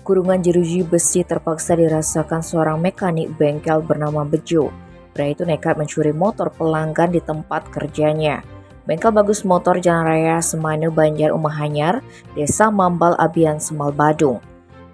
Kurungan jeruji besi terpaksa dirasakan seorang mekanik bengkel bernama Bejo. Pria itu nekat mencuri motor pelanggan di tempat kerjanya. Bengkel Bagus Motor Jalan Raya Semanu Banjar Umahanyar, Desa Mambal Abian Semal Badung.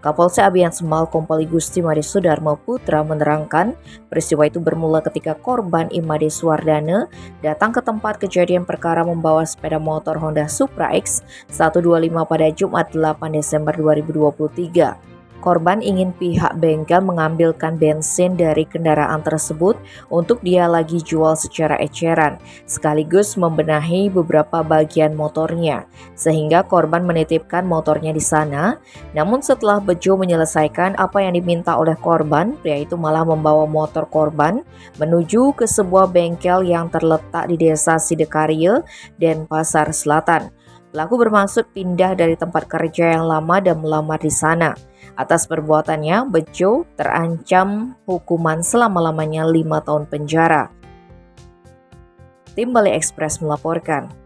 Kapolsek Abian Semal Kompol Gusti Made Sudarmo Putra menerangkan peristiwa itu bermula ketika korban Imade Suwardana datang ke tempat kejadian perkara membawa sepeda motor Honda Supra X 125 pada Jumat 8 Desember 2023. Korban ingin pihak bengkel mengambilkan bensin dari kendaraan tersebut untuk dia lagi jual secara eceran, sekaligus membenahi beberapa bagian motornya, sehingga korban menitipkan motornya di sana. Namun setelah Bejo menyelesaikan apa yang diminta oleh korban, pria itu malah membawa motor korban menuju ke sebuah bengkel yang terletak di Desa Sidekarya, Denpasar Selatan. Pelaku bermaksud pindah dari tempat kerja yang lama dan melamar di sana. Atas perbuatannya, Bejo terancam hukuman selama-lamanya 5 tahun penjara. Tim Bali Express melaporkan.